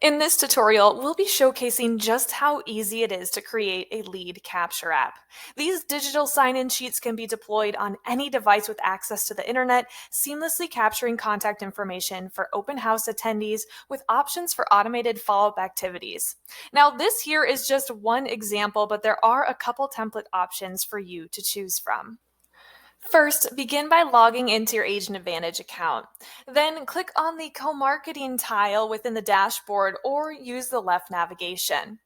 In this tutorial, we'll be showcasing just how easy it is to create a lead capture app. These digital sign-in sheets can be deployed on any device with access to the internet, seamlessly capturing contact information for open house attendees with options for automated follow-up activities. Now, this here is just one example, but there are a couple template options for you to choose from. First, begin by logging into your Agent Advantage account. Then click on the co-marketing tile within the dashboard or use the left navigation.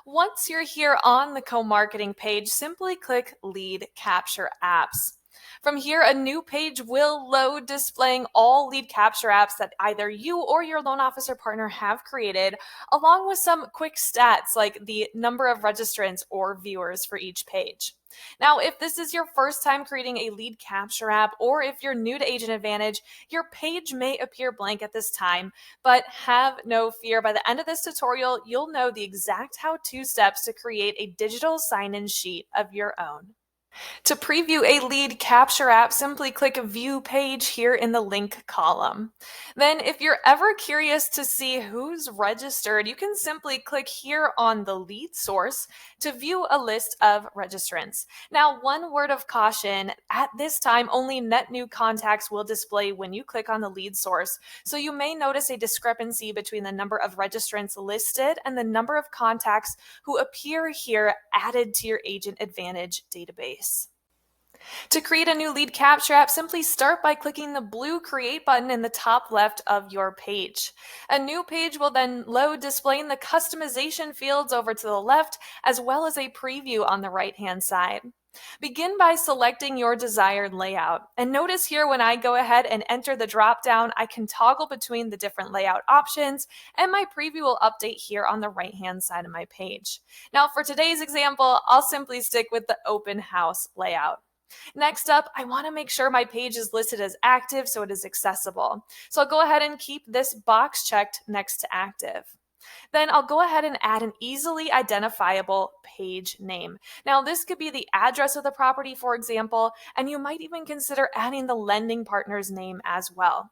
Once you're here on the co-marketing page, simply click Lead Capture Apps. From here, a new page will load displaying all lead capture apps that either you or your loan officer partner have created, along with some quick stats like the number of registrants or viewers for each page. Now, if this is your first time creating a lead capture app, or if you're new to Agent Advantage, your page may appear blank at this time, but have no fear. By the end of this tutorial, you'll know the exact how-to steps to create a digital sign-in sheet of your own. To preview a lead capture app, simply click View Page here in the link column. Then, if you're ever curious to see who's registered, you can simply click here on the lead source to view a list of registrants. Now, one word of caution, at this time, only net new contacts will display when you click on the lead source, so you may notice a discrepancy between the number of registrants listed and the number of contacts who appear here added to your Agent Advantage database. To create a new lead capture app, simply start by clicking the blue Create button in the top left of your page. A new page will then load, displaying the customization fields over to the left, as well as a preview on the right-hand side. Begin by selecting your desired layout. And notice here when I go ahead and enter the drop-down, I can toggle between the different layout options, and my preview will update here on the right-hand side of my page. Now, for today's example, I'll simply stick with the open house layout. Next up, I want to make sure my page is listed as active so it is accessible. So I'll go ahead and keep this box checked next to active. Then I'll go ahead and add an easily identifiable page name. Now, this could be the address of the property, for example, and you might even consider adding the lending partner's name as well.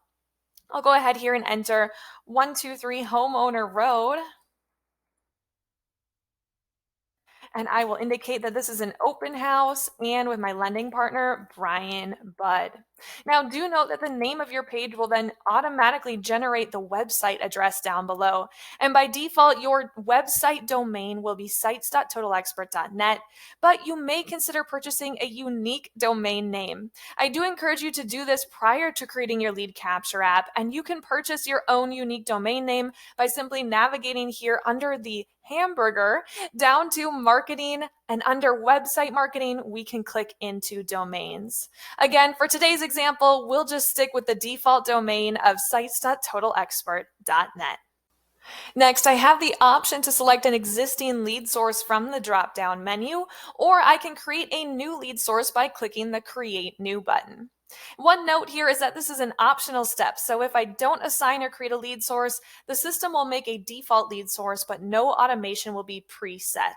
I'll go ahead here and enter 123 Homeowner Road. And I will indicate that this is an open house and with my lending partner, Brian Budd. Now, do note that the name of your page will then automatically generate the website address down below. And by default, your website domain will be sites.totalexpert.net, but you may consider purchasing a unique domain name. I do encourage you to do this prior to creating your lead capture app, and you can purchase your own unique domain name by simply navigating here under the hamburger down to marketing, and under website marketing, we can click into domains. Again, for today's example, we'll just stick with the default domain of sites.totalexpert.net. Next, I have the option to select an existing lead source from the drop-down menu, or I can create a new lead source by clicking the Create New button. One note here is that this is an optional step, so if I don't assign or create a lead source, the system will make a default lead source, but no automation will be preset.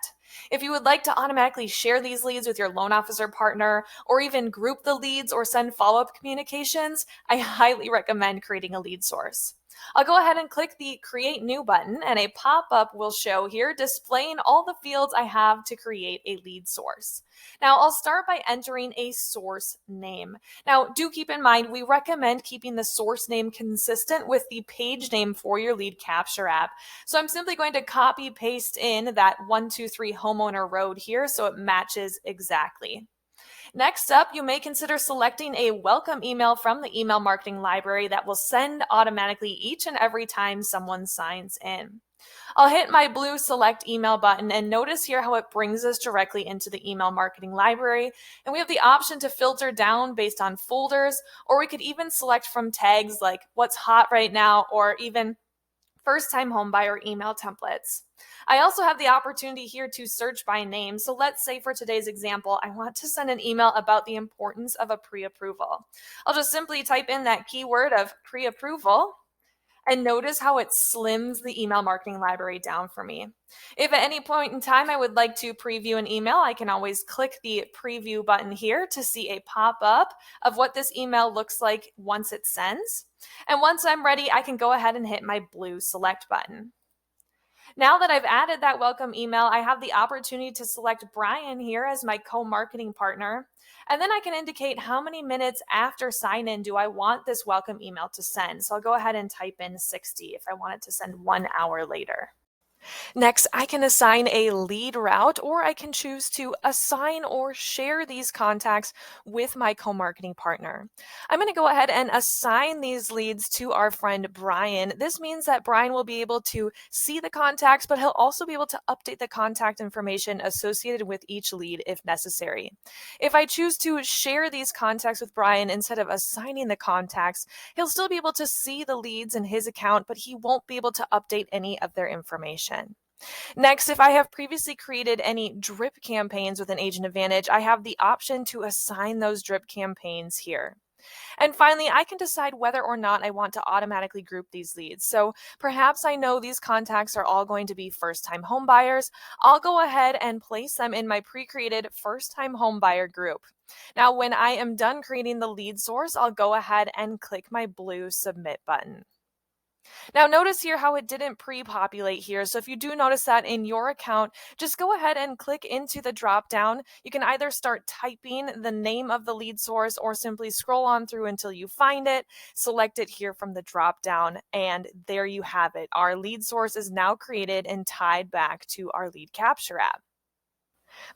If you would like to automatically share these leads with your loan officer partner, or even group the leads or send follow-up communications, I highly recommend creating a lead source. I'll go ahead and click the Create New button, and a pop-up will show here displaying all the fields I have to create a lead source. Now, I'll start by entering a source name. Now, do keep in mind, we recommend keeping the source name consistent with the page name for your lead capture app. So I'm simply going to copy paste in that 123 Homeowner Road here so it matches exactly. Next up, you may consider selecting a welcome email from the email marketing library that will send automatically each and every time someone signs in. I'll hit my blue select email button, and notice here how it brings us directly into the email marketing library. And we have the option to filter down based on folders, or we could even select from tags like what's hot right now, or even first-time homebuyer email templates. I also have the opportunity here to search by name. So let's say for today's example, I want to send an email about the importance of a pre-approval. I'll just simply type in that keyword of pre-approval, and notice how it slims the email marketing library down for me. If at any point in time I would like to preview an email, I can always click the preview button here to see a pop-up of what this email looks like once it sends. And once I'm ready, I can go ahead and hit my blue select button. Now that I've added that welcome email, I have the opportunity to select Brian here as my co marketing partner. And then I can indicate how many minutes after sign in do I want this welcome email to send. So I'll go ahead and type in 60 if I want it to send 1 hour later. Next, I can assign a lead route, or I can choose to assign or share these contacts with my co marketing partner. I'm going to go ahead and assign these leads to our friend Brian. This means that Brian will be able to see the contacts, but he'll also be able to update the contact information associated with each lead if necessary. If I choose to share these contacts with Brian instead of assigning the contacts, he'll still be able to see the leads in his account, but he won't be able to update any of their information. Next, if I have previously created any drip campaigns with an Agent Advantage, I have the option to assign those drip campaigns here. And finally, I can decide whether or not I want to automatically group these leads. So perhaps I know these contacts are all going to be first time home buyers. I'll go ahead and place them in my pre created first time home buyer group. Now, when I am done creating the lead source, I'll go ahead and click my blue submit button. Now notice here how it didn't pre-populate here. So if you do notice that in your account, just go ahead and click into the drop down. You can either start typing the name of the lead source or simply scroll on through until you find it, select it here from the drop down, and there you have it. Our lead source is now created and tied back to our lead capture app.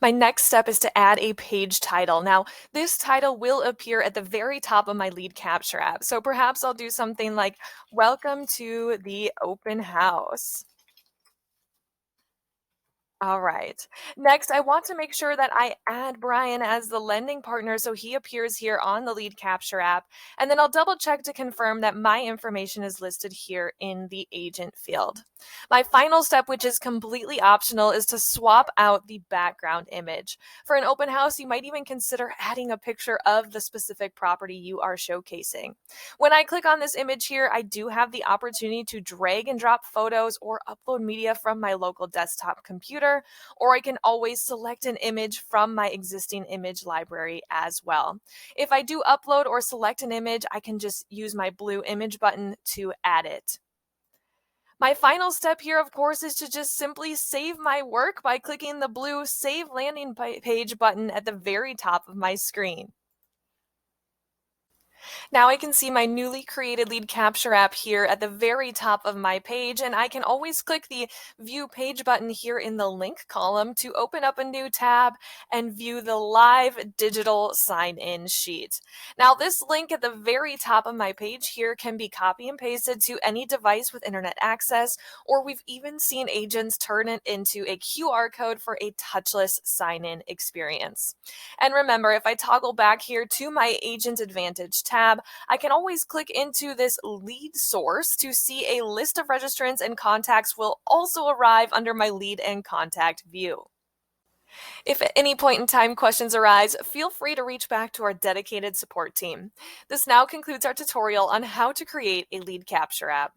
My next step is to add a page title. Now, this title will appear at the very top of my lead capture app. So perhaps I'll do something like, Welcome to the open house. All right. Next, I want to make sure that I add Brian as the lending partner so he appears here on the lead capture app. And then I'll double check to confirm that my information is listed here in the agent field. My final step, which is completely optional, is to swap out the background image. For an open house, you might even consider adding a picture of the specific property you are showcasing. When I click on this image here, I do have the opportunity to drag and drop photos or upload media from my local desktop computer, or I can always select an image from my existing image library as well. If I do upload or select an image, I can just use my blue image button to add it. My final step here, of course, is to just simply save my work by clicking the blue Save Landing Page button at the very top of my screen. Now I can see my newly created lead capture app here at the very top of my page, and I can always click the View Page button here in the link column to open up a new tab and view the live digital sign-in sheet. Now this link at the very top of my page here can be copy and pasted to any device with internet access, or we've even seen agents turn it into a QR code for a touchless sign-in experience. And remember, if I toggle back here to my Agent Advantage tab, I can always click into this lead source to see a list of registrants and contacts will also arrive under my lead and contact view. If at any point in time questions arise, feel free to reach back to our dedicated support team. This now concludes our tutorial on how to create a lead capture app.